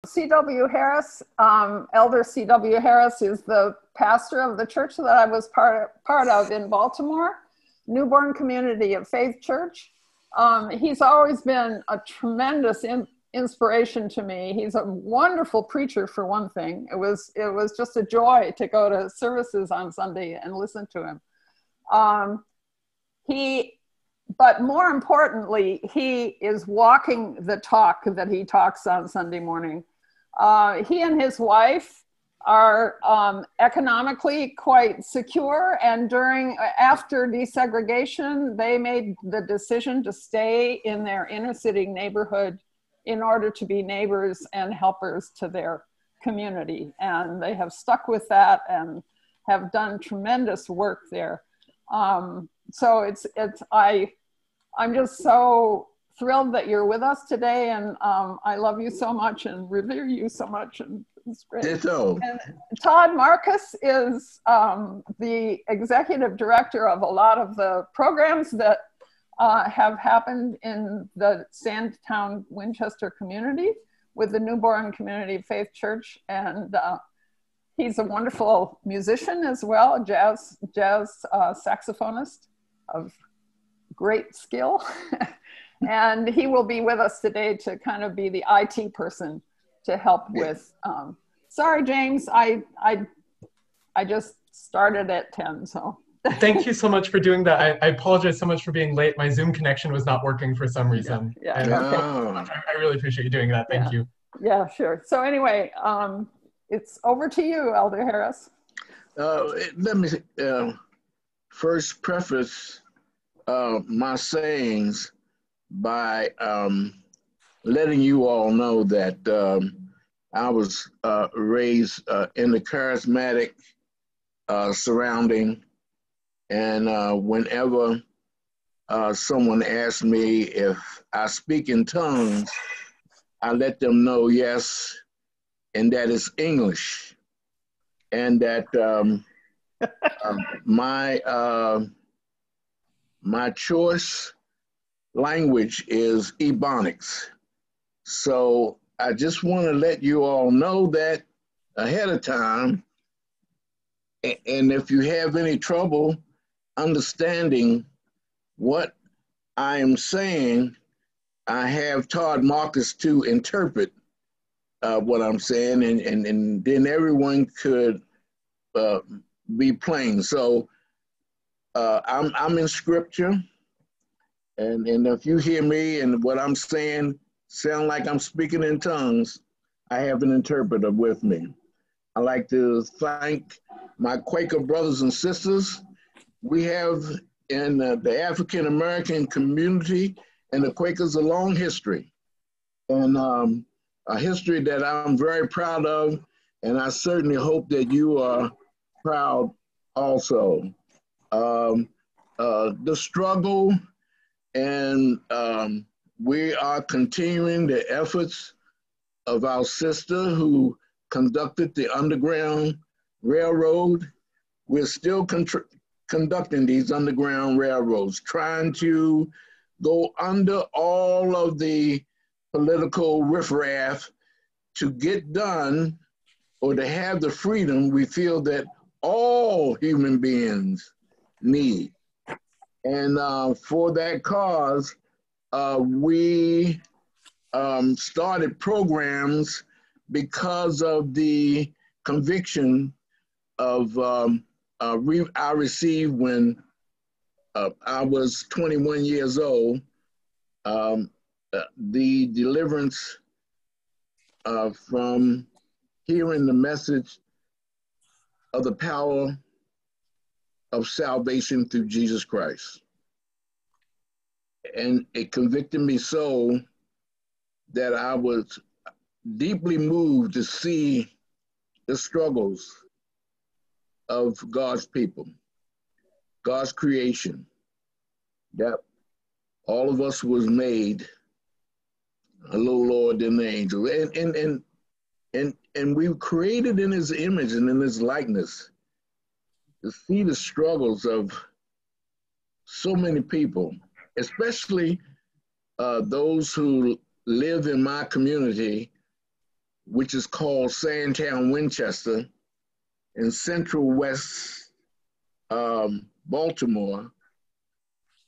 C.W. Harris, Elder C.W. Harris is the pastor of the church that I was part of in Baltimore, Newborn Community of Faith Church. He's always been a tremendous inspiration to me. He's a wonderful preacher, for one thing. It was just a joy to go to services on Sunday and listen to him. But more importantly, he is walking the talk that he talks on Sunday morning. He and his wife are economically quite secure, and after desegregation, they made the decision to stay in their inner city neighborhood in order to be neighbors and helpers to their community. And they have stuck with that and have done tremendous work there. So I'm just so thrilled that you're with us today, and I love you so much and revere you so much, and it's great. Ditto. And Todd Marcus is the executive director of a lot of the programs that have happened in the Sandtown Winchester community with the Newborn Community of Faith Church, and he's a wonderful musician as well, a jazz saxophonist of great skill. And he will be with us today to kind of be the IT person to help with. Sorry, James, I just started at 10, so. Thank you so much for doing that. I apologize so much for being late. My Zoom connection was not working for some reason. Yeah. And Okay. I really appreciate you doing that. Thank you. Yeah, sure. So anyway, it's over to you, Elder Harris. Let me first preface my sayings by letting you all know that I was raised in the charismatic surrounding, and whenever someone asks me if I speak in tongues, I let them know yes, and that is English, and that my choice language is Ebonics. So I just want to let you all know that ahead of time. And if you have any trouble understanding what I am saying, I have Todd Marcus to interpret what I'm saying, and then everyone could be plain. So I'm in scripture. And if you hear me and what I'm saying sound like I'm speaking in tongues, I have an interpreter with me. I'd like to thank my Quaker brothers and sisters. We have in the African-American community and the Quakers a long history, and a history that I'm very proud of, and I certainly hope that you are proud also. The struggle, and we are continuing the efforts of our sister who conducted the Underground Railroad. We're still conducting these Underground Railroads, trying to go under all of the political riffraff to get done, or to have the freedom we feel that all human beings need. And for that cause, we started programs because of the conviction of I received when I was 21 years old, the deliverance from hearing the message of the power of salvation through Jesus Christ. And it convicted me so that I was deeply moved to see the struggles of God's people, God's creation, that all of us was made a little lower than the angels. And we were created in his image and in his likeness. To see the struggles of so many people, especially those who live in my community, which is called Sandtown, Winchester, in central west Baltimore,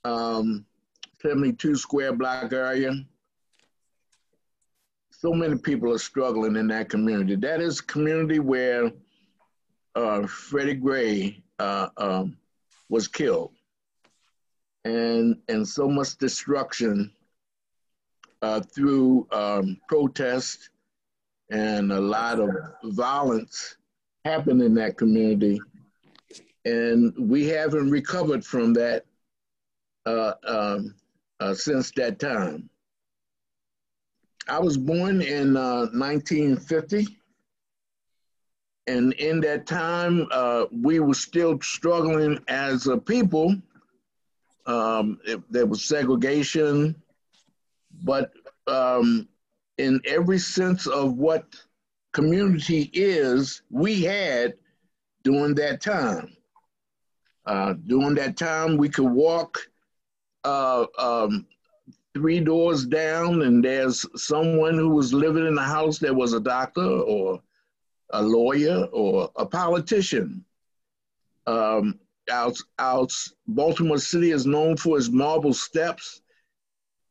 72 square block area. So many people are struggling in that community. That is a community where Freddie Gray was killed, and so much destruction through protest and a lot of violence happened in that community, and we haven't recovered from that since that time. I was born in 1950, and in that time, we were still struggling as a people. There was segregation, but in every sense of what community is, we had during that time. During that time, we could walk 3 doors down, and there's someone who was living in the house that was a doctor or a lawyer or a politician. Our Baltimore City is known for its marble steps,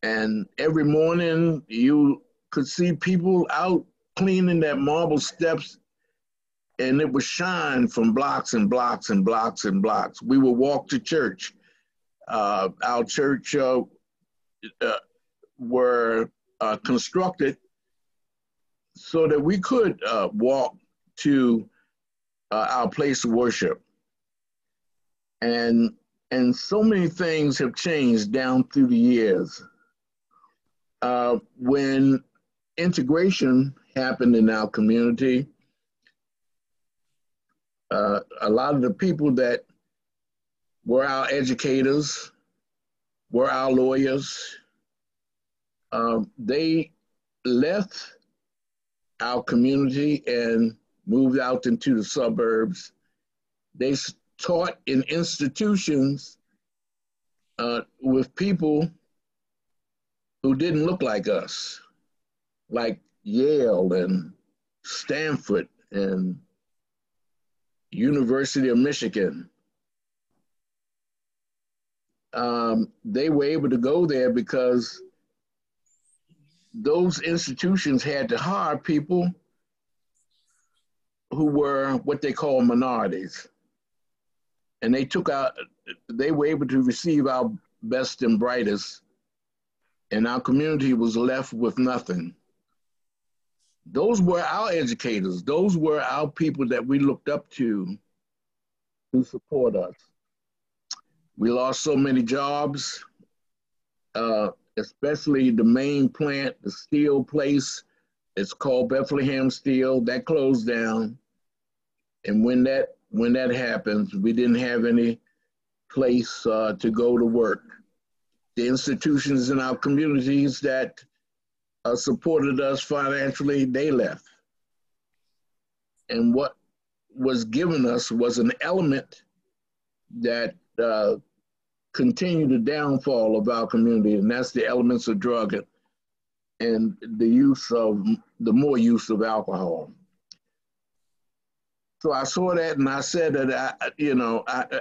and every morning you could see people out cleaning that marble steps, and it would shine from blocks and blocks and blocks and blocks. We would walk to church. Our church were constructed so that we could walk to our place of worship. And so many things have changed down through the years. When integration happened in our community, a lot of the people that were our educators, were our lawyers, they left our community and moved out into the suburbs. They taught in institutions with people who didn't look like us, like Yale and Stanford and University of Michigan. They were able to go there because those institutions had to hire people who were what they call minorities. And they were able to receive our best and brightest, and our community was left with nothing. Those were our educators. Those were our people that we looked up to support us. We lost so many jobs, especially the main plant, the steel place. It's called Bethlehem Steel. That closed down. And when that happens, we didn't have any place to go to work. The institutions in our communities that supported us financially, they left. And what was given us was an element that continued the downfall of our community, and that's the elements of drug and the more use of alcohol. So I saw that, and I said that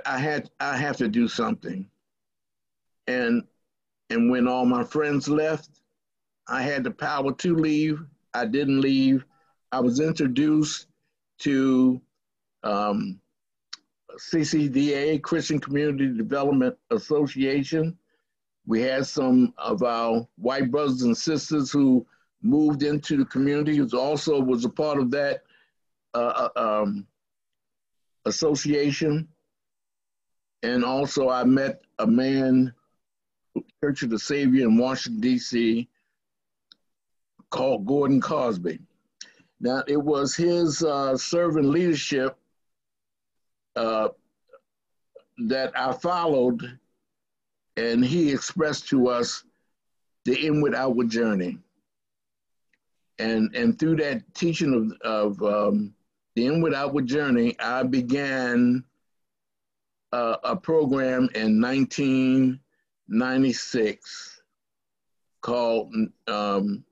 I have to do something. And when all my friends left, I had the power to leave. I didn't leave. I was introduced to CCDA, Christian Community Development Association. We had some of our white brothers and sisters who moved into the community, who also was a part of that association. And also I met a man, Church of the Savior in Washington, D.C., called Gordon Cosby. Now, it was his servant leadership that I followed, and he expressed to us the inward-outward journey. And through that teaching of the inward-outward journey, I began a program in 1996 called Through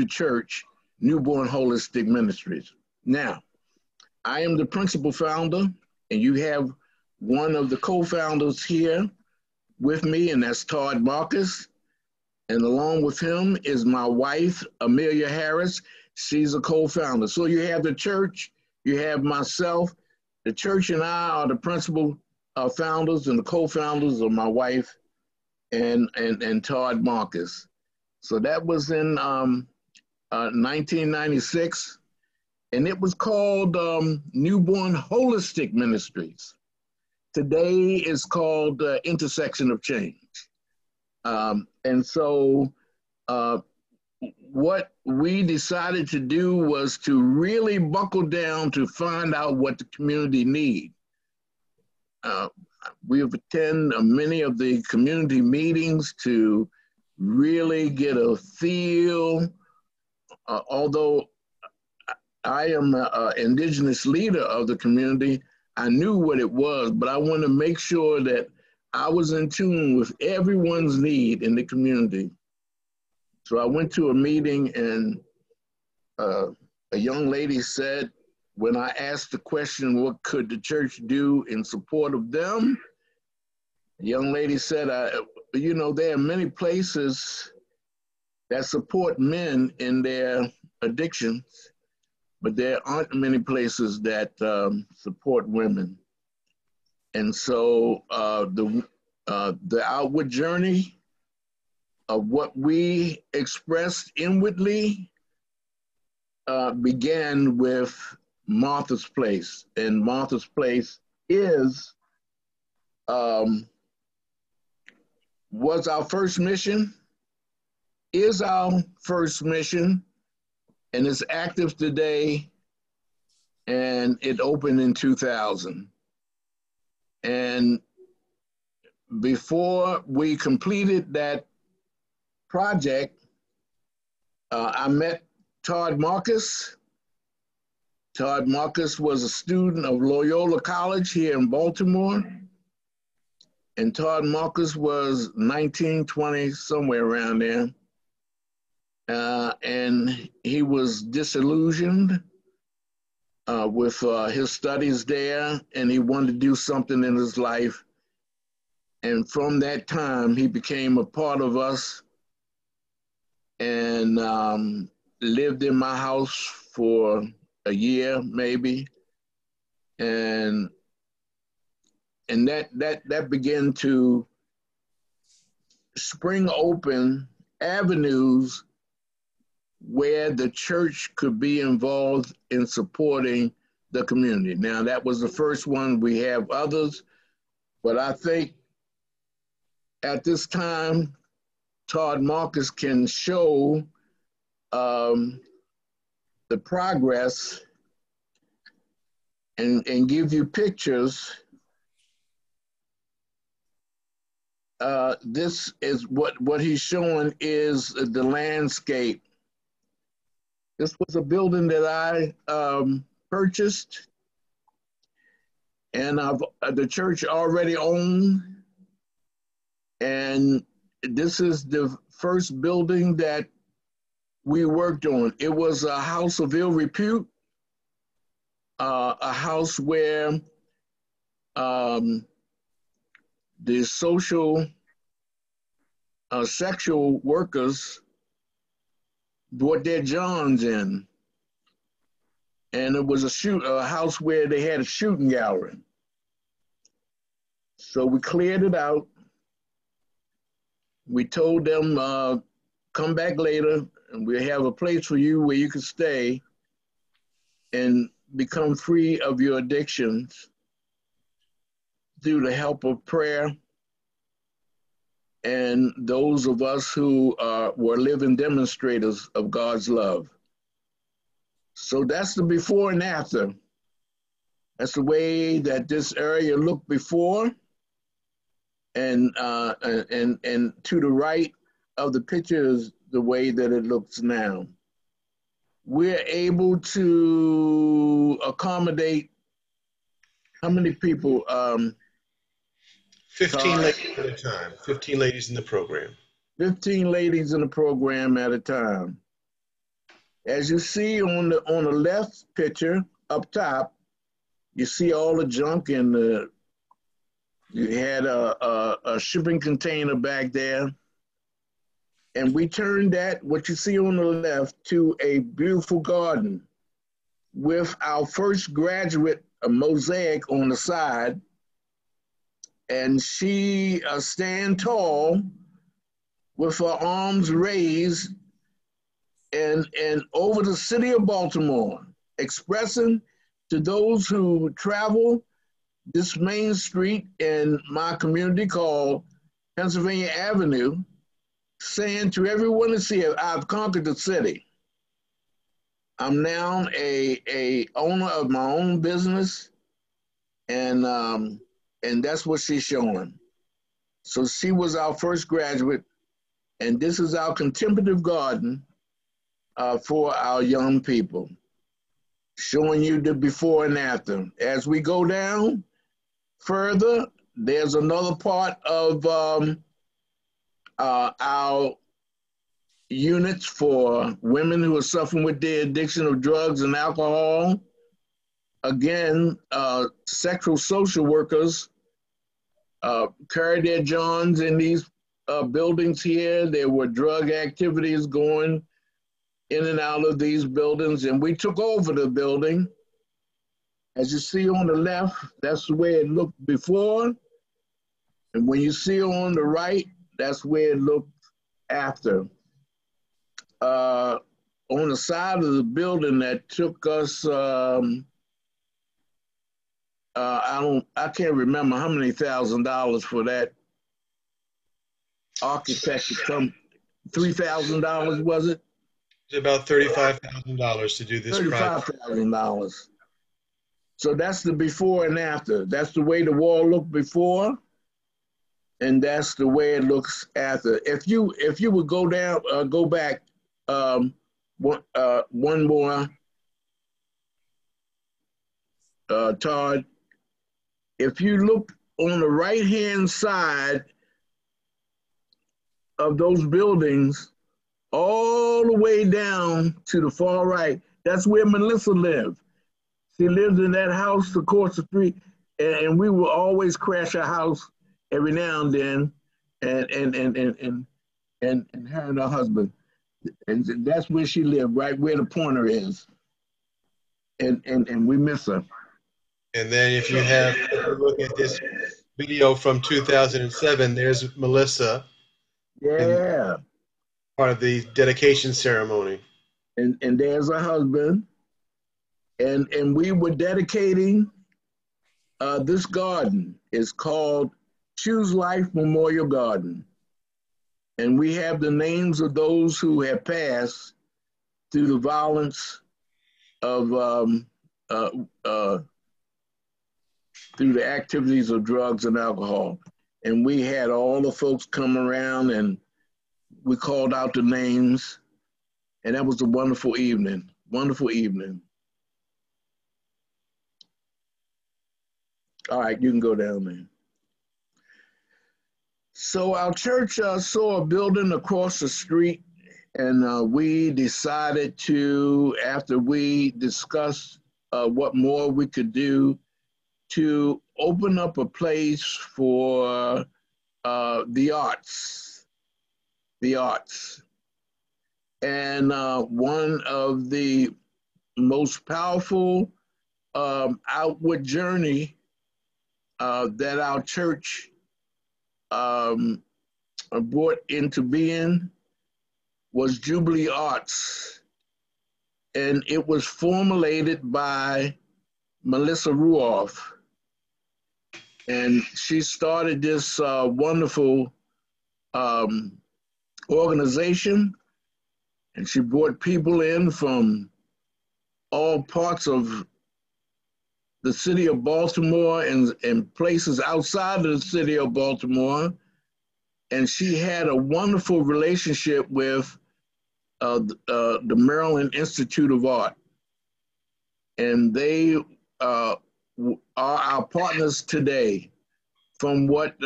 the Church, Newborn Holistic Ministries. Now, I am the principal founder, and you have one of the co-founders here with me, and that's Todd Marcus. And along with him is my wife, Amelia Harris. She's a co-founder. So you have the church, you have myself. The church and I are the principal founders, and the co-founders are my wife and Todd Marcus. So that was in 1996. And it was called Newborn Holistic Ministries. Today it's called Intersection of Change. And so what we decided to do was to really buckle down to find out what the community needs. We have attended many of the community meetings to really get a feel, although I am an indigenous leader of the community, I knew what it was, but I wanted to make sure that I was in tune with everyone's need in the community. So I went to a meeting, and a young lady said, when I asked the question, what could the church do in support of them? The young lady said, you know, there are many places that support men in their addictions, but there aren't many places that support women. And so the outward journey of what we expressed inwardly began with Martha's Place. And Martha's Place was our first mission, is our first mission, and it's active today, and it opened in 2000. And before we completed that project, I met Todd Marcus. Todd Marcus was a student of Loyola College here in Baltimore. And Todd Marcus was 19, 20, somewhere around there. And he was disillusioned with his studies there, and he wanted to do something in his life. And from that time, he became a part of us and lived in my house for a year, maybe. And that began to spring open avenues where the church could be involved in supporting the community. Now, that was the first one. We have others, but I think at this time, Todd Marcus can show the progress and give you pictures. This is what he's showing is the landscape. This was a building that I purchased, and the church already owned. And this is the first building that we worked on. It was a house of ill repute, a house where the social sexual workers brought their johns in. And it was a house where they had a shooting gallery. So we cleared it out. We told them, come back later, and we'll have a place for you where you can stay and become free of your addictions through the help of prayer and those of us who were living demonstrators of God's love. So that's the before and after. That's the way that this area looked before. And to the right of the picture is the way that it looks now. We're able to accommodate how many people? 15 ladies at a time. 15 ladies in the program. 15 ladies in the program at a time. As you see on the left picture up top, you see all the junk in the. You had a shipping container back there, and we turned that, what you see on the left, to a beautiful garden with our first graduate, a mosaic on the side, and she stand tall with her arms raised and over the city of Baltimore, expressing to those who travel this main street in my community called Pennsylvania Avenue, saying to everyone to see it, I've conquered the city. I'm now a owner of my own business, and that's what she's showing. So she was our first graduate, and this is our contemplative garden for our young people, showing you the before and after. As we go down further, there's another part of our units for women who are suffering with the addiction of drugs and alcohol. Again, sexual social workers carry their johns in these buildings here. There were drug activities going in and out of these buildings, and we took over the building. As you see on the left, that's the way it looked before. And when you see on the right, that's where it looked after. On the side of the building that took us, I can't remember how many $1,000 for that architect to come. $3,000 was it? It's about $35,000 to do this project. $35,000. So that's the before and after. That's the way the wall looked before, and that's the way it looks after. If you would go back one more, Todd. If you look on the right-hand side of those buildings, all the way down to the far right, that's where Melissa lived. She lived in that house across the street, and we would always crash her house every now and then, and her and her husband. And that's where she lived, right where the pointer is. And we miss her. And then if you look at this video from 2007, there's Melissa. Yeah. Part of the dedication ceremony. And there's her husband. And we were dedicating this garden. It's called Choose Life Memorial Garden. And we have the names of those who have passed through the violence of, through the activities of drugs and alcohol. And we had all the folks come around and we called out the names. And that was a wonderful evening, wonderful evening. All right, you can go down there. So our church saw a building across the street, and we decided to, after we discussed what more we could do, to open up a place for the arts. The arts. And one of the most powerful outward journey that our church brought into being was Jubilee Arts. And it was formulated by Melissa Ruoff. And she started this wonderful organization, and she brought people in from all parts of the city of Baltimore and places outside of the city of Baltimore. And she had a wonderful relationship with the Maryland Institute of Art. And they are our partners today from what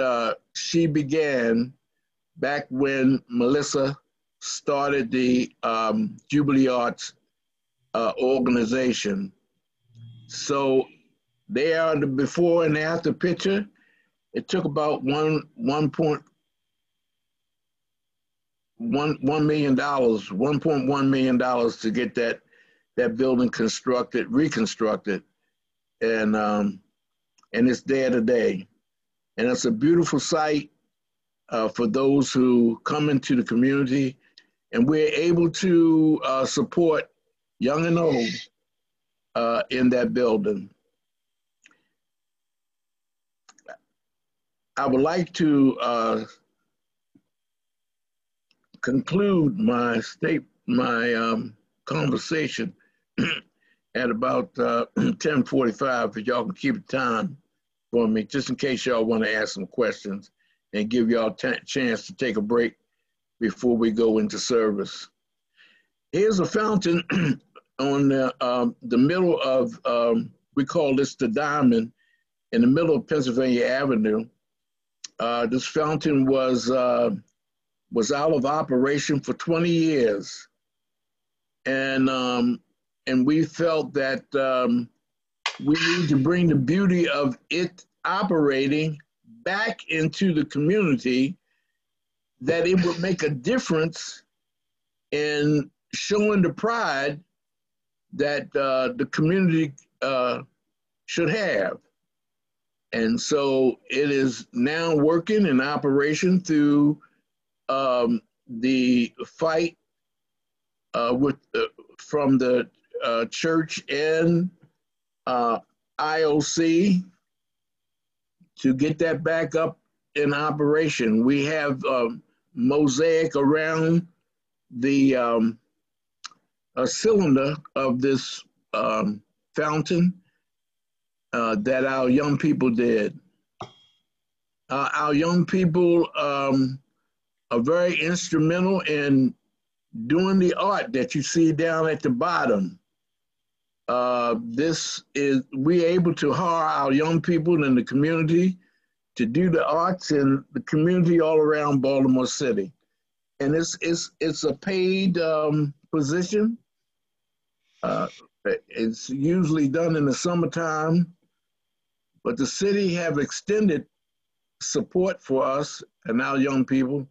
she began back when Melissa started the Jubilee Arts organization. So they are the before and after picture. It took about $1.1 million to get that building reconstructed, and it's there today. And it's a beautiful site for those who come into the community, and we're able to support young and old in that building. I would like to conclude my conversation at about 10:45, if y'all can keep the time for me, just in case y'all want to ask some questions and give y'all a chance to take a break before we go into service. Here's a fountain on the middle of, we call this the Diamond, in the middle of Pennsylvania Avenue. This fountain was out of operation for 20 years. And we felt that we need to bring the beauty of it operating back into the community, that it would make a difference in showing the pride that the community should have. And so it is now working in operation through the fight from the church and IOC to get that back up in operation. We have mosaic around the a cylinder of this fountain that our young people did. Our young people are very instrumental in doing the art that you see down at the bottom. We're able to hire our young people in the community to do the arts in the community all around Baltimore City. And it's a paid position. It's usually done in the summertime, but the city have extended support for us and our young people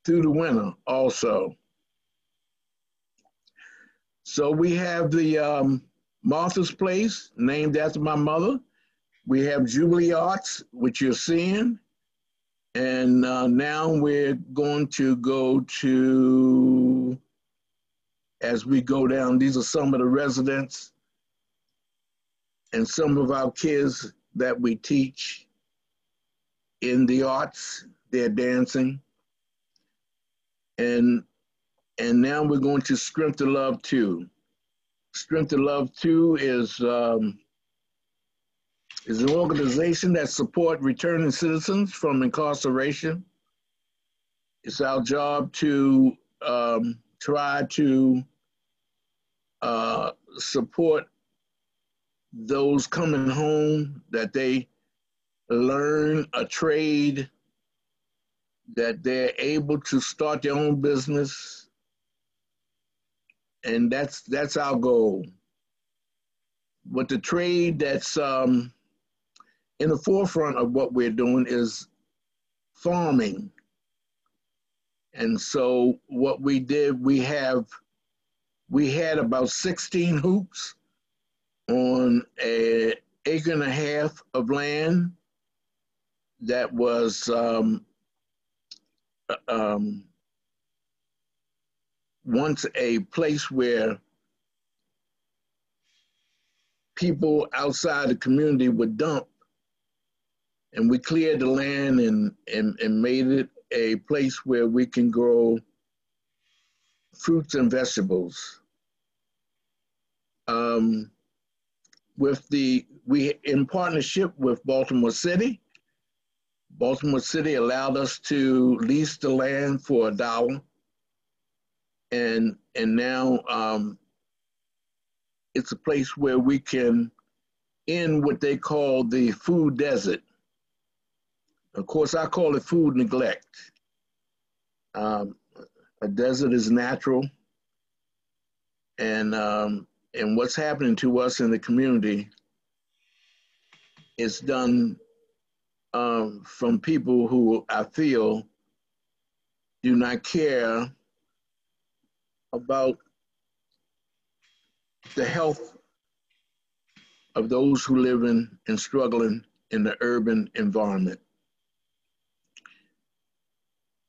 through the winter also. So we have the Martha's Place, named after my mother. We have Jubilee Arts, which you're seeing. And now we're going to go to, as we go down, these are some of the residents and some of our kids that we teach in the arts. They're dancing. And now we're going to Strength to Love 2. Strength to Love 2 is an organization that supports returning citizens from incarceration. It's our job to try to support those coming home, that they learn a trade, that they're able to start their own business. And that's our goal. But the trade that's in the forefront of what we're doing is farming. And so what we did, we had about 16 hoops on an acre and a half of land that was once a place where people outside the community would dump. And we cleared the land and made it a place where we can grow fruits and vegetables. In partnership with Baltimore City allowed us to lease the land for $1. And now it's a place where we can end what they call the food desert. Of course, I call it food neglect. A desert is natural, and and what's happening to us in the community is done from people who I feel do not care about the health of those who live in and struggling in the urban environment.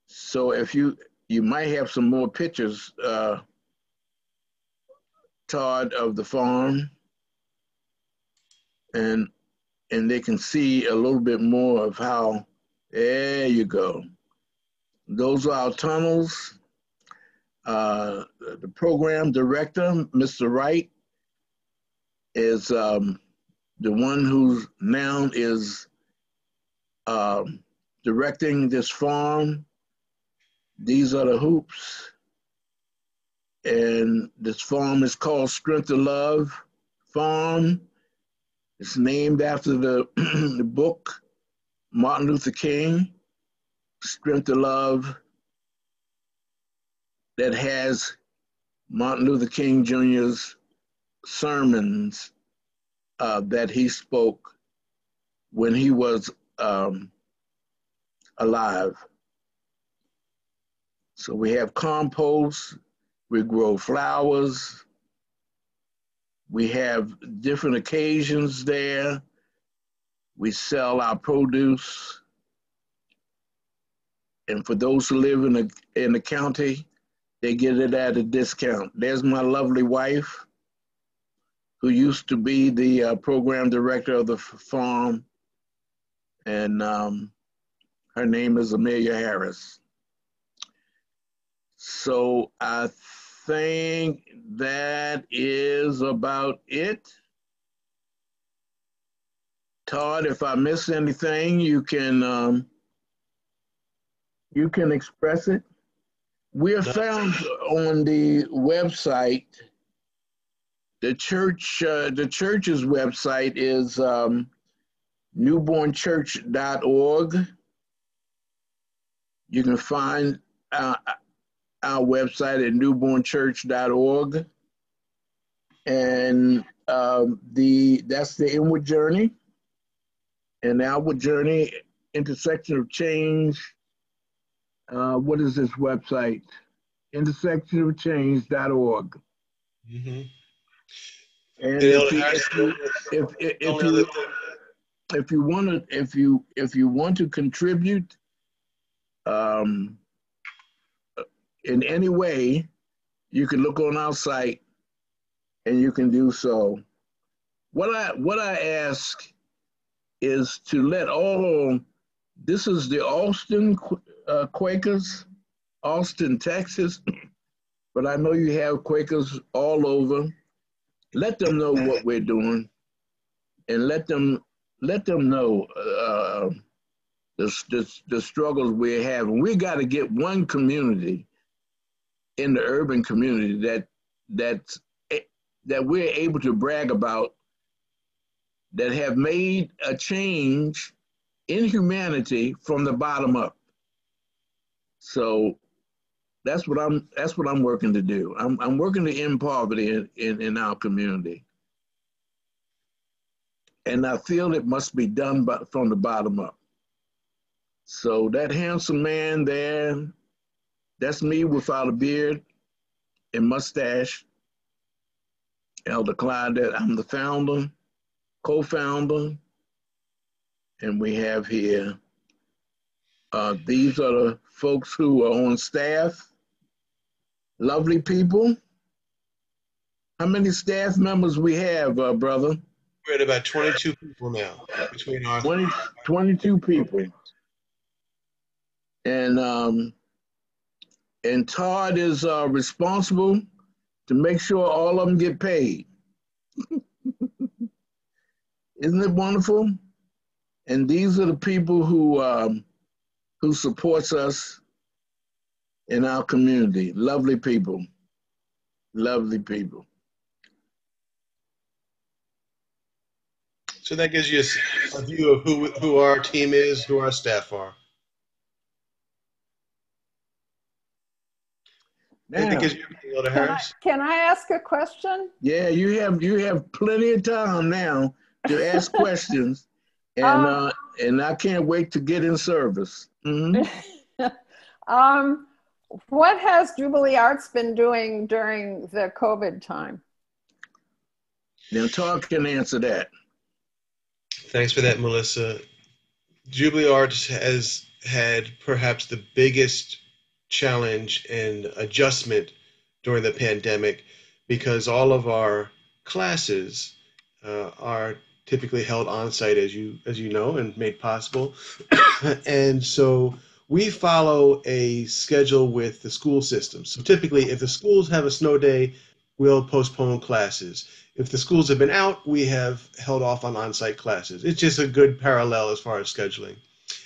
So if you might have some more pictures, Todd, of the farm, and they can see a little bit more of how, there you go. Those are our tunnels. The program director, Mr. Wright, is the one who now is directing this farm. These are the hoops. And this farm is called Strength of Love Farm. It's named after the, the book, Martin Luther King, Strength of Love, that has Martin Luther King Jr.'s sermons that he spoke when he was alive. So we have compost, we grow flowers, we have different occasions there, we sell our produce, and for those who live in the county, they get it at a discount. There's my lovely wife, who used to be the program director of the farm, and her name is Amelia Harris. So I think that is about it. Todd, if I missed anything, you can express it. We are found on the website. The church's website is newbornchurch.org. You can find our website at newbornchurch.org, and that's the inward journey, and the outward journey, intersection of change. What is this website? Intersectionofchange.org. Mm-hmm. And if you want to contribute in any way, you can look on our site and you can do so. What I ask is to let all, this is the Austin Quakers, Austin, Texas, but I know you have Quakers all over. Let them know what we're doing, and let them know the struggles we're having. We got to get one community in the urban community that we're able to brag about, that have made a change in humanity from the bottom up. So that's what I'm working to do. I'm working to end poverty in our community, and I feel it must be done from the bottom up. So that handsome man there, that's me without a beard and mustache, Elder Clyde. I'm the founder, co-founder, and we have here, these are the folks who are on staff, lovely people. How many staff members we have, brother? We're at about 22 people now, between our 22 people. And Todd is responsible to make sure all of them get paid. Isn't it wonderful? And these are the people who supports us in our community. Lovely people, lovely people. So that gives you a view of who our team is, who our staff are. I think Now, it's your Elder Harris. Can I ask a question? yeah, you have plenty of time now to ask questions, Um, and I can't wait to get in service. Mhm. um, what has Jubilee Arts been doing during the COVID time? Now, Todd can answer that. Thanks for that, Melissa. Jubilee Arts has had perhaps the biggest challenge and adjustment during the pandemic because all of our classes are typically held on site, as you know, and made possible. And so we follow a schedule with the school system. So typically, if the schools have a snow day, we'll postpone classes. If the schools have been out, we have held off on on-site classes. It's just a good parallel as far as scheduling.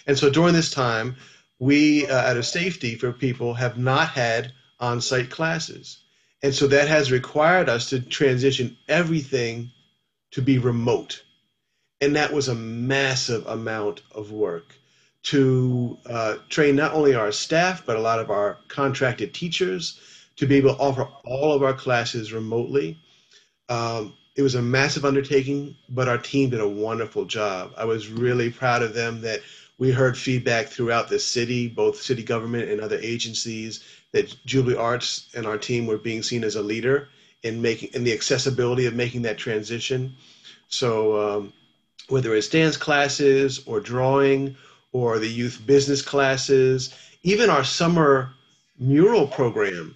And so during this time, we, out of safety for people, have not had on-site classes. And so that has required us to transition everything to be remote. And that was a massive amount of work to train not only our staff, but a lot of our contracted teachers to be able to offer all of our classes remotely. It was a massive undertaking, but our team did a wonderful job. I was really proud of them that we heard feedback throughout the city, both city government and other agencies, that Jubilee Arts and our team were being seen as a leader in the accessibility of making that transition. So whether it's dance classes or drawing or the youth business classes, even our summer mural program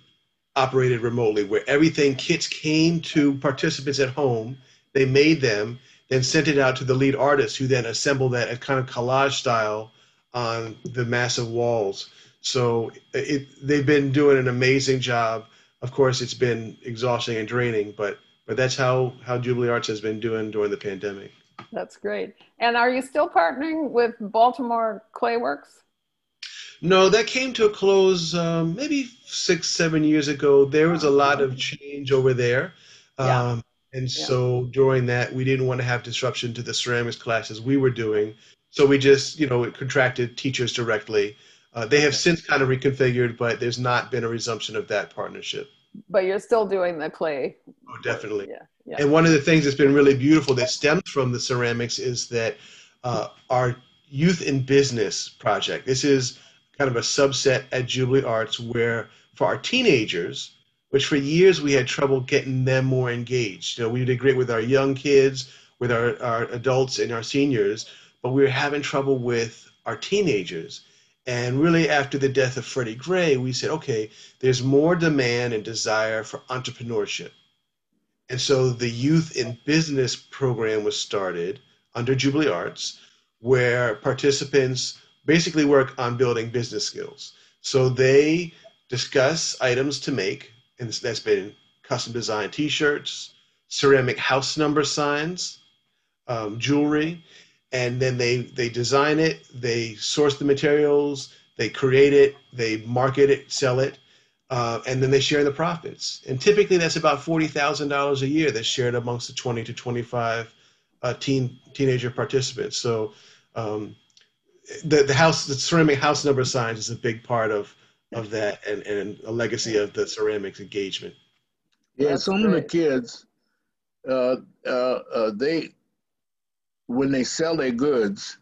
operated remotely, where everything kits came to participants at home, they made them, then sent it out to the lead artists who then assembled that at kind of collage style on the massive walls. So they've been doing an amazing job. Of course, it's been exhausting and draining, but that's how Jubilee Arts has been doing during the pandemic. That's great. And are you still partnering with Baltimore Clayworks? No, that came to a close maybe 6, 7 years ago. There was a lot of change over there. Yeah, Um, and yeah. so during that, we didn't want to have disruption to the ceramics classes we were doing. So we just, contracted teachers directly. They have since kind of reconfigured, but there's not been a resumption of that partnership. But you're still doing the clay Oh, work. definitely. Yeah, yeah. And one of the things that's been really beautiful that stems from the ceramics is that our youth in business project, this is kind of a subset at Jubilee Arts where for our teenagers, which for years we had trouble getting them more engaged. We did great with our young kids, with our adults and our seniors, but we were having trouble with our teenagers. And really after the death of Freddie Gray, we said, okay, there's more demand and desire for entrepreneurship. And so the Youth in Business program was started under Jubilee Arts, where participants basically work on building business skills. So they discuss items to make, and that's been custom designed t-shirts, ceramic house number signs, jewelry, and then they design it, they source the materials, they create it, they market it, sell it, and then they share the profits. And typically that's about $40,000 a year that's shared amongst the 20 to 25 teenager participants. So the ceramic house number signs is a big part of that and a legacy of the ceramics engagement. Yeah, That's some of the great. kids, they when they sell their goods,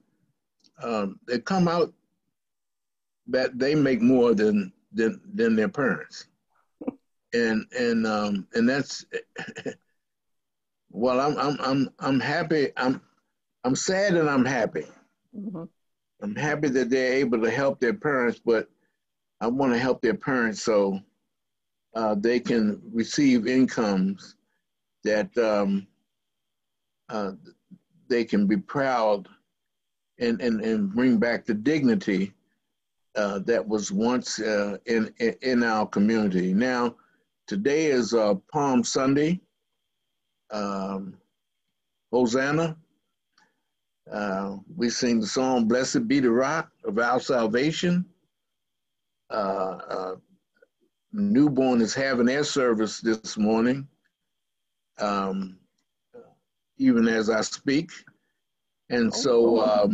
they come out that they make more than their parents, and that's well, I'm happy. I'm sad and I'm happy. Mm-hmm. I'm happy that they're able to help their parents, but I want to help their parents so they can receive incomes that they can be proud and bring back the dignity that was once in our community. Now, today is Palm Sunday. Hosanna. We sing the song, Blessed Be the Rock of Our Salvation. Newborn is having their service this morning, even as I speak. And so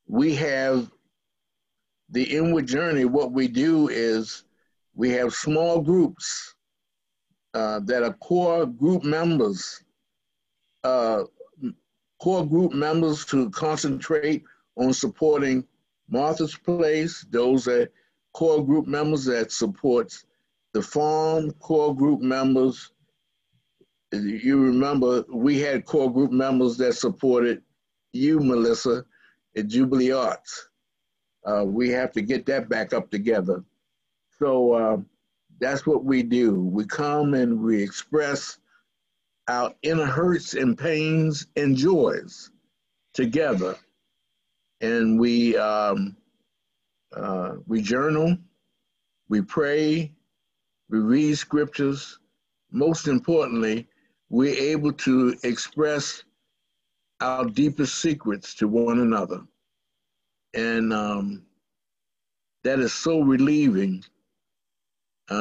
we have the inward journey. What we do is We have small groups that are core group members who concentrate on supporting Martha's Place. Those are core group members that supports the farm, core group members. You remember we had core group members that supported you, Melissa, at Jubilee Arts. We have to get that back up together. So that's what we do. We come and we express our inner hurts and pains and joys together. And we journal, we pray, we read scriptures. Most importantly, we're able to express our deepest secrets to one another. And that is so relieving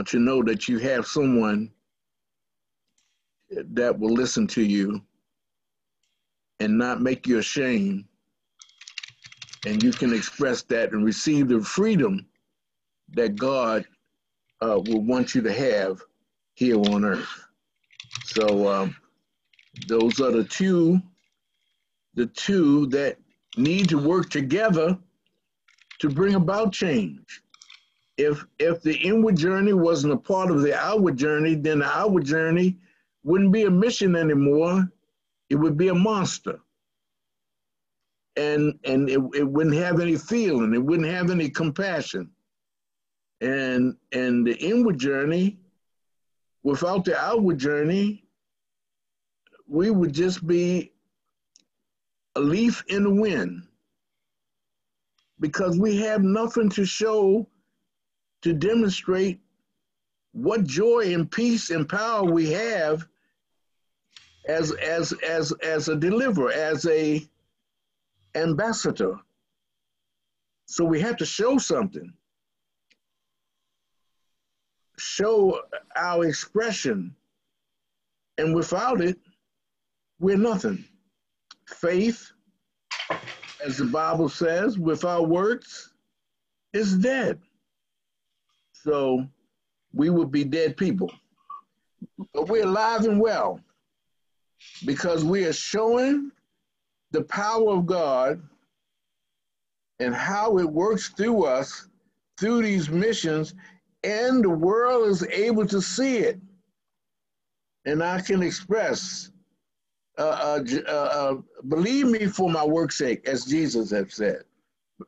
to know that you have someone that will listen to you and not make you ashamed. And you can express that and receive the freedom that God will want you to have here on earth. So those are the two that need to work together to bring about change. If the inward journey wasn't a part of the outward journey, then the outward journey wouldn't be a mission anymore. It would be a monster. And it wouldn't have any feeling, it wouldn't have any compassion. And the inward journey, without the outward journey, we would just be a leaf in the wind, because we have nothing to show to demonstrate what joy and peace and power we have as a deliverer, as a ambassador. So we have to show something, show our expression, and without it, we're nothing. Faith, as the Bible says, without works, is dead. So we would be dead people. But we're alive and well because we are showing the power of God and how it works through us, through these missions, and the world is able to see it. And I can express, believe me for my work's sake, as Jesus has said.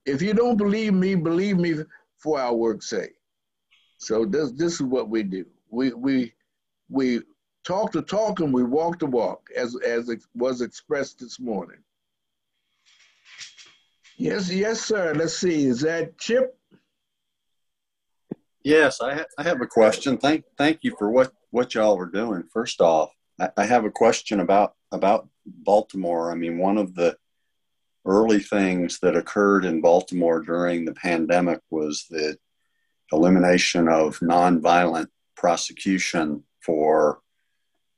If you don't believe me for our work's sake. So this is what we do. We talk the talk and we walk the walk, as it was expressed this morning. Yes, sir. Let's see. Is that Chip? Yes, I have a question. Thank you for what y'all are doing. First off, I have a question about Baltimore. I mean, one of the early things that occurred in Baltimore during the pandemic was the elimination of nonviolent prosecution for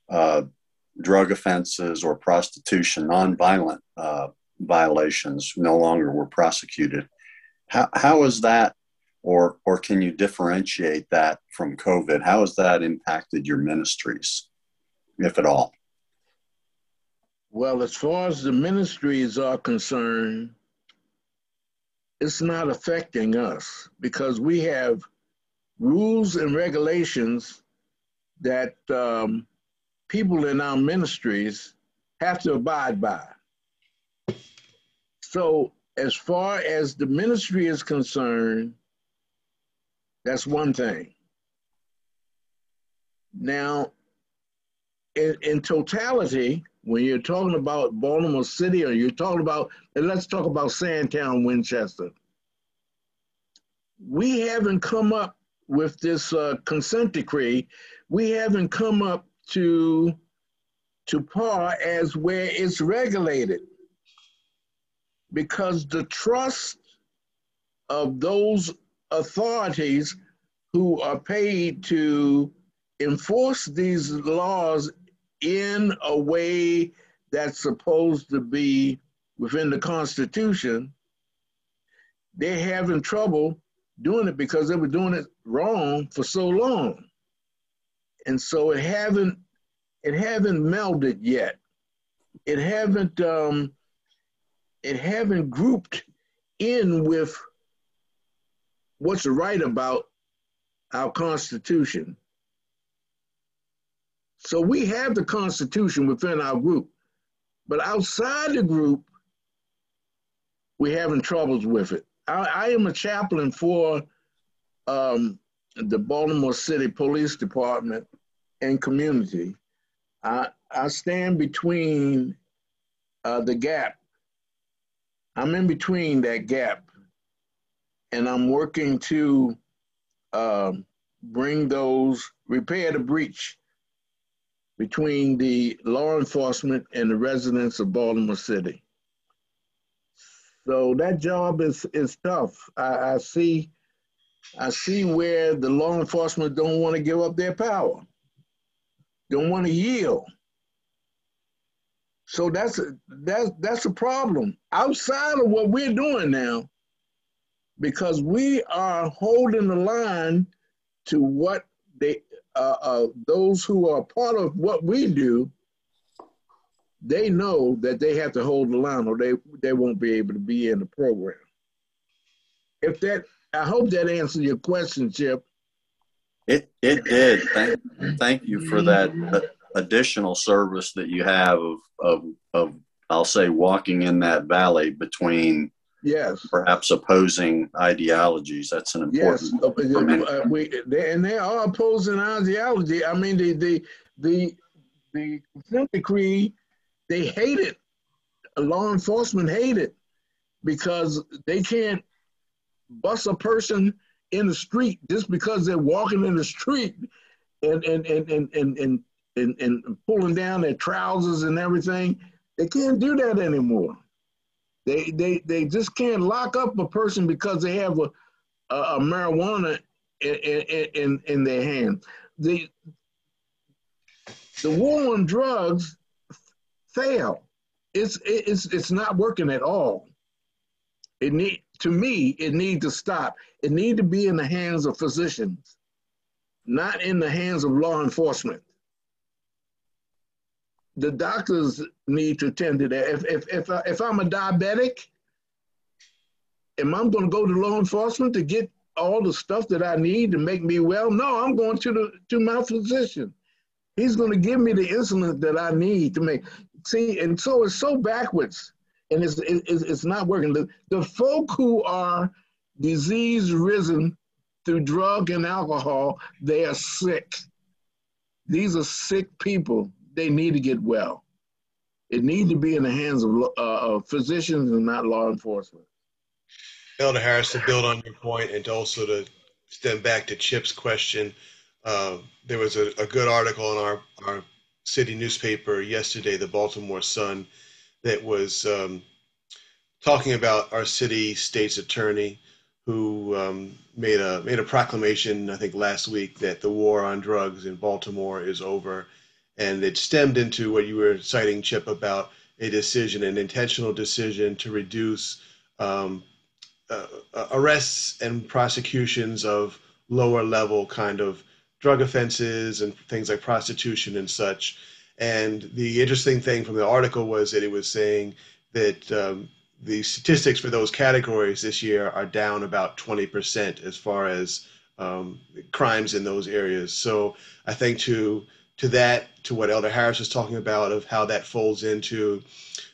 drug offenses or prostitution. Nonviolent violations no longer were prosecuted. How is that, or can you differentiate that from COVID? How has that impacted your ministries, if at all? Well, as far as the ministries are concerned, it's not affecting us because we have rules and regulations that people in our ministries have to abide by. So as far as the ministry is concerned, that's one thing. Now, in totality, when you're talking about Baltimore City, or you're talking about, and let's talk about Sandtown, Winchester, we haven't come up with this consent decree. We haven't come up to par as where it's regulated, because the trust of those authorities who are paid to enforce these laws in a way that's supposed to be within the Constitution, they're having trouble doing it because they were doing it wrong for so long. And so it haven't melded yet. It haven't grouped in with what's right about our Constitution. So we have the Constitution within our group, but outside the group, we're having troubles with it. I am a chaplain for the Baltimore City Police Department and community. I stand between the gap. I'm in between that gap, and I'm working to repair the breach between the law enforcement and the residents of Baltimore City. So that job is tough. I see where the law enforcement don't want to give up their power, don't want to yield. So that's a problem outside of what we're doing now, because we are holding the line to what those who are part of what we do. They know that they have to hold the line, or they won't be able to be in the program. I hope that answered your question, Chip. It did. Thank you for that additional service that you have of I'll say walking in that valley between perhaps opposing ideologies. That's an important. And they are opposing ideology. I mean, the consent decree, they hate it. Law enforcement hate it because they can't bust a person in the street just because they're walking in the street and pulling down their trousers and everything. They can't do that anymore. They just can't lock up a person because they have a marijuana in their hand. The war on drugs fail. It's not working at all. It needs to stop. It needs to be in the hands of physicians, not in the hands of law enforcement. The doctors need to attend to that. If I'm a diabetic, am I going to go to law enforcement to get all the stuff that I need to make me well? No, I'm going to my physician. He's going to give me the insulin that I need to make. See, and so it's so backwards, and it's not working. The folk who are disease-ridden through drug and alcohol, they are sick. These are sick people. They need to get well. It needs to be in the hands of physicians and not law enforcement. Elder Harris, to build on your point and also to stem back to Chip's question, there was a good article in our city newspaper yesterday, the Baltimore Sun, that was talking about our state's attorney who made a proclamation, I think last week, that the war on drugs in Baltimore is over. And it stemmed into what you were citing, Chip, about an intentional decision to reduce arrests and prosecutions of lower level kind of drug offenses and things like prostitution and such. And the interesting thing from the article was that it was saying that the statistics for those categories this year are down about 20% as far as crimes in those areas. So I think to what Elder Harris was talking about, of how that folds into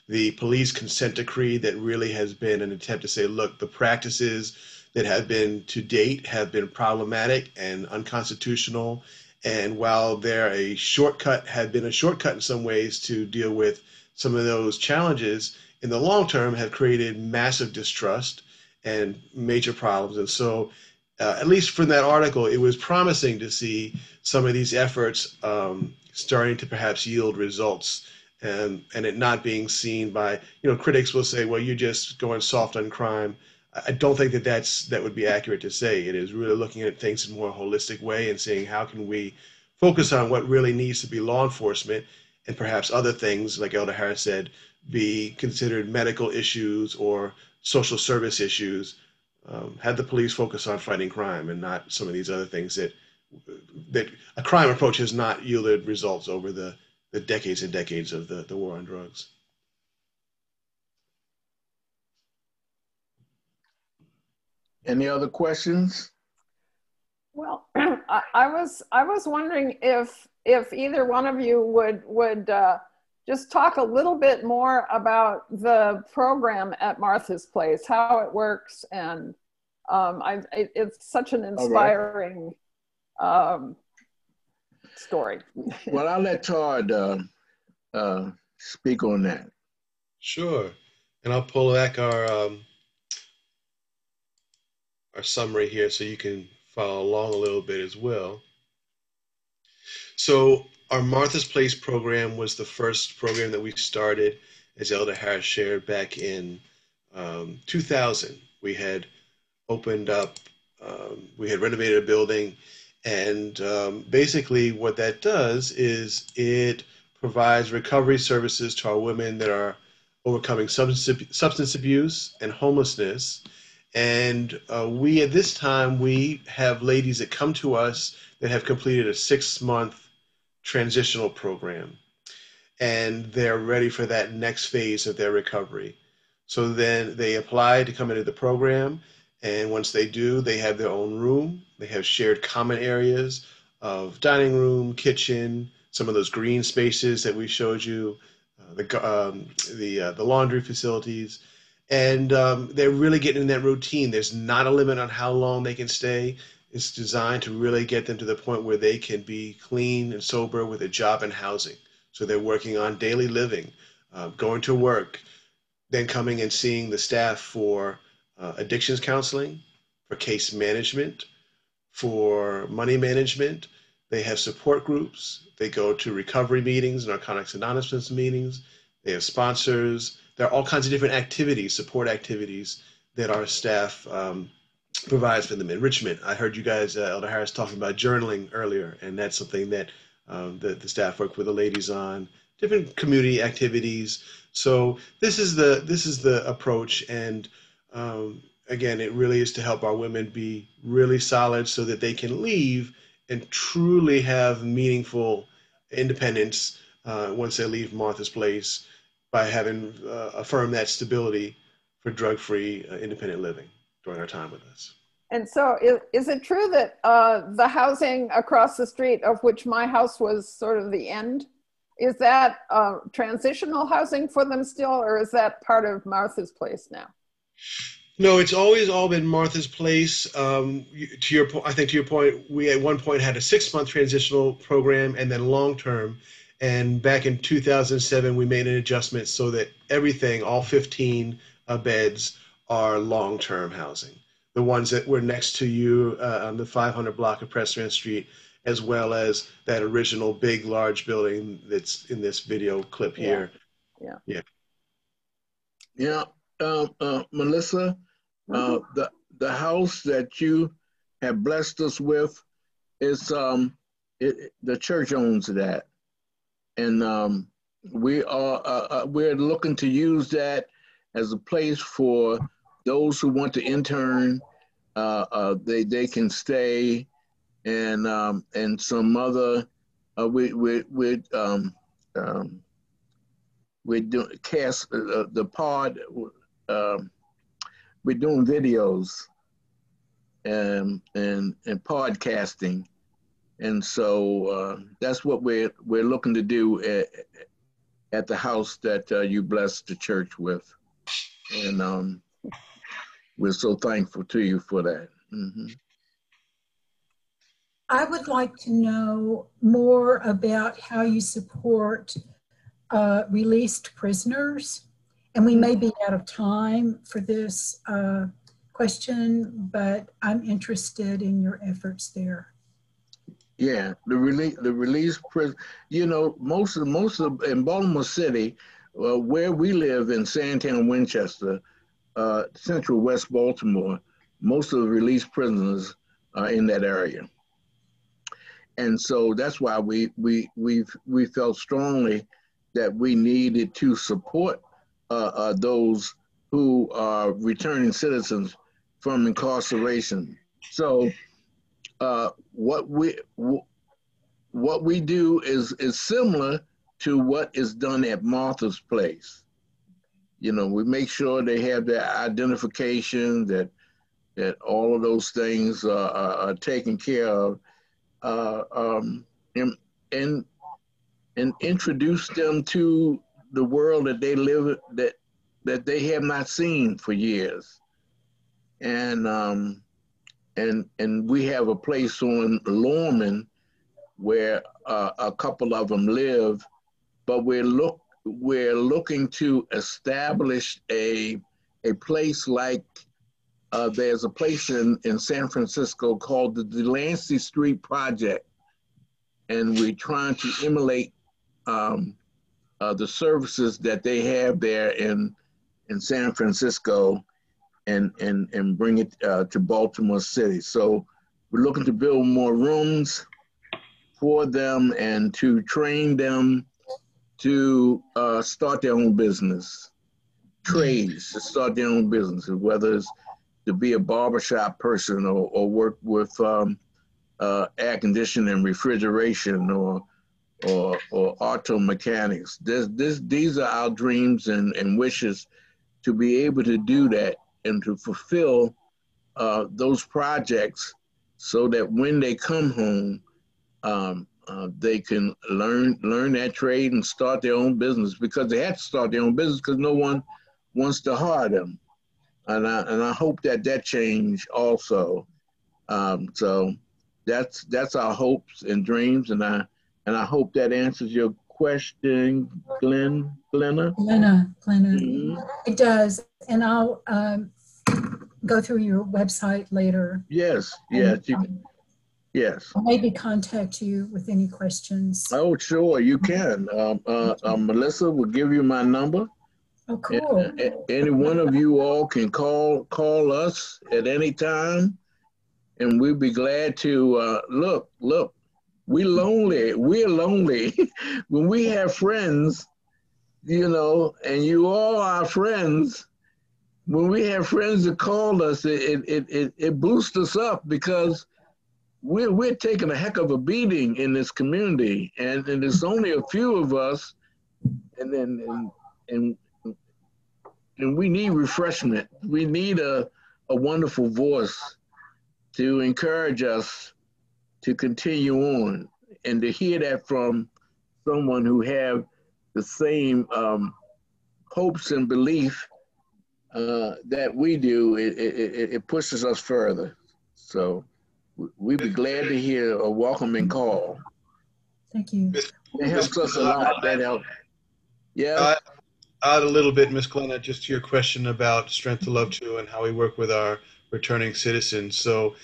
the police consent decree, that really has been an attempt to say, look, the practices that have been to date have been problematic and unconstitutional. And while they're have been a shortcut in some ways to deal with some of those challenges, in the long term have created massive distrust and major problems. And so at least from that article, it was promising to see some of these efforts starting to perhaps yield results, and it not being seen by, critics will say, well, you're just going soft on crime. I don't think that would be accurate to say. It is really looking at things in a more holistic way and saying, how can we focus on what really needs to be law enforcement, and perhaps other things, like Elder Harris said, be considered medical issues or social service issues had the police focus on fighting crime and not some of these other things that a crime approach has not yielded results over the decades and decades of the war on drugs. Any other questions? Well, I was wondering if either one of you would just talk a little bit more about the program at Martha's Place, how it works, and it's such an inspiring story. Well, I'll let Todd speak on that. Sure, and I'll pull back our summary here so you can follow along a little bit as well. So our Martha's Place program was the first program that we started, as Elder Harris shared, back in 2000. We had opened up, we had renovated a building, and basically what that does is it provides recovery services to our women that are overcoming substance abuse and homelessness. And we, at this time, we have ladies that come to us that have completed a 6-month transitional program, and they're ready for that next phase of their recovery. So then they apply to come into the program, and once they do, they have their own room. They have shared common areas of dining room, kitchen, some of those green spaces that we showed you, the laundry facilities. And they're really getting in that routine. There's not a limit on how long they can stay. It's designed to really get them to the point where they can be clean and sober with a job and housing. So they're working on daily living, going to work, then coming and seeing the staff for addictions counseling, for case management, for money management. They have support groups. They go to recovery meetings, Narcotics Anonymous meetings. They have sponsors. There are all kinds of different activities, support activities that our staff provides for them. Enrichment. I heard you guys, Elder Harris, talking about journaling earlier, and that's something that the staff work with the ladies on. Different community activities. So this is the approach, and again, it really is to help our women be really solid so that they can leave and truly have meaningful independence once they leave Martha's Place, by having affirmed that stability for drug-free, independent living during our time with us. And so is it true that the housing across the street, of which my house was sort of the end, is that transitional housing for them still, or is that part of Martha's Place now? No, it's always all been Martha's Place. To your point, I think to your point, we at one point had a 6-month transitional program and then long-term. And back in 2007, we made an adjustment so that everything, all 15 beds, are long-term housing. The ones that were next to you on the 500 block of Preston Street, as well as that original big, large building that's in this video clip here. Yeah. Melissa, the house that you have blessed us with is the church owns that. And we're looking to use that as a place for those who want to intern. They can stay, and some other we're doing cast the pod. We're doing videos and podcasting. And so that's what we're looking to do at the house that you blessed the church with. And we're so thankful to you for that. Mm-hmm. I would like to know more about how you support released prisoners. And we may be out of time for this question, but I'm interested in your efforts there. Yeah, the release prison. You know, most of in Baltimore City, where we live in Sandtown, Winchester, central West Baltimore, most of the released prisoners are in that area, and so that's why we felt strongly that we needed to support those who are returning citizens from incarceration. So what we do is similar to what is done at Martha's Place. You know, we make sure they have their identification, that all of those things are taken care of, and introduce them to the world that they live that they have not seen for years. And we have a place on Lorman where a couple of them live, but we're looking to establish a place like there's a place in San Francisco called the Delancey Street Project, and we're trying to emulate the services that they have there in San Francisco, and bring it to Baltimore City. So we're looking to build more rooms for them and to train them to start their own business, trades, to start their own business, whether it's to be a barbershop person or work with air conditioning and refrigeration or auto mechanics. These are our dreams and wishes, to be able to do that and to fulfill those projects, so that when they come home, they can learn that trade and start their own business, because they have to start their own business because no one wants to hire them. And I hope that change also. So that's our hopes and dreams, and I hope that answers your question, Glenna. Mm-hmm. It does, and I'll go through your website later. Yes. Yes. I'll maybe contact you with any questions. Oh, sure, you can. Melissa will give you my number. Oh, cool. Any one of you all can call us at any time, and we'd be glad to look. We're lonely. When we have friends, you know, and you all are friends. When we have friends that call us, it boosts us up, because we're taking a heck of a beating in this community, and there's only a few of us, and we need refreshment. We need a wonderful voice to encourage us to continue on, and to hear that from someone who have the same hopes and belief that we do. It pushes us further. So we'd be glad to hear a welcoming call. Thank you. It helps us a lot. That helps. Yeah. Add a little bit, Ms. Glenna, just to your question about Strength to Love To and how we work with our returning citizens. So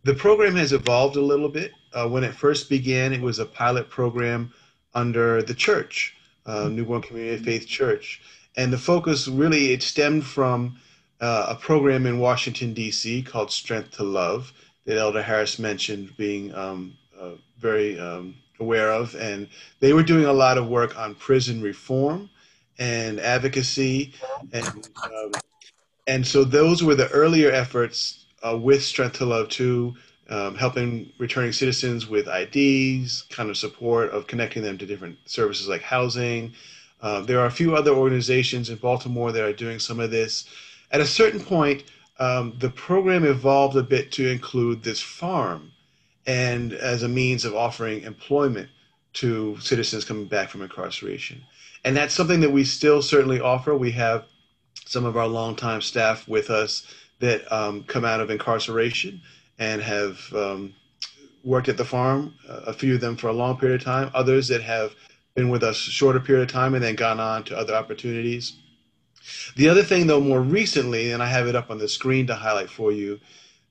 the program has evolved a little bit. When it first began, it was a pilot program under the church, Newborn Community of Faith Church. And the focus really, it stemmed from a program in Washington, D.C. called Strength to Love that Elder Harris mentioned being very aware of. And they were doing a lot of work on prison reform and advocacy. And so those were the earlier efforts with Strength to Love To, helping returning citizens with IDs, kind of support of connecting them to different services like housing. There are a few other organizations in Baltimore that are doing some of this. At a certain point, the program evolved a bit to include this farm, and as a means of offering employment to citizens coming back from incarceration. And that's something that we still certainly offer. We have some of our longtime staff with us that come out of incarceration and have worked at the farm, a few of them for a long period of time, others that have been with us a shorter period of time and then gone on to other opportunities. The other thing, though, more recently, and I have it up on the screen to highlight for you,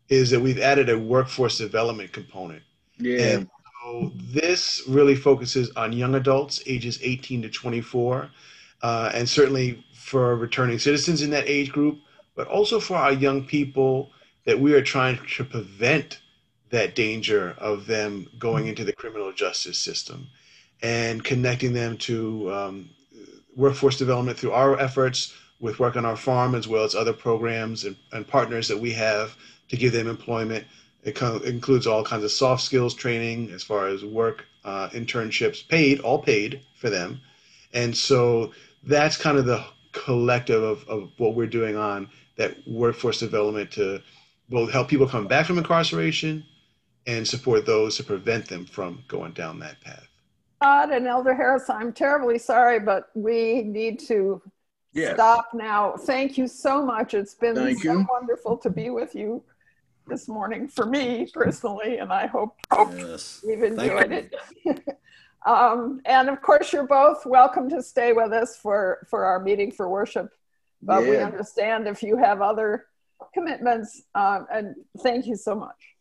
is that we've added a workforce development component. Yeah. And so this really focuses on young adults, ages 18 to 24, and certainly for returning citizens in that age group, but also for our young people that we are trying to prevent that danger of them going into the criminal justice system, and connecting them to workforce development through our efforts with work on our farm, as well as other programs and partners that we have to give them employment. It includes all kinds of soft skills training as far as work, internships, all paid for them. And so that's kind of the collective of what we're doing on that workforce development to both help people come back from incarceration and support those to prevent them from going down that path. Todd and Elder Harris, I'm terribly sorry, but we need to stop now. Thank you so much. It's been wonderful to be with you this morning for me personally, and I hope you've enjoyed it. And of course, you're both welcome to stay with us for our meeting for worship, but we understand if you have other commitments, and thank you so much.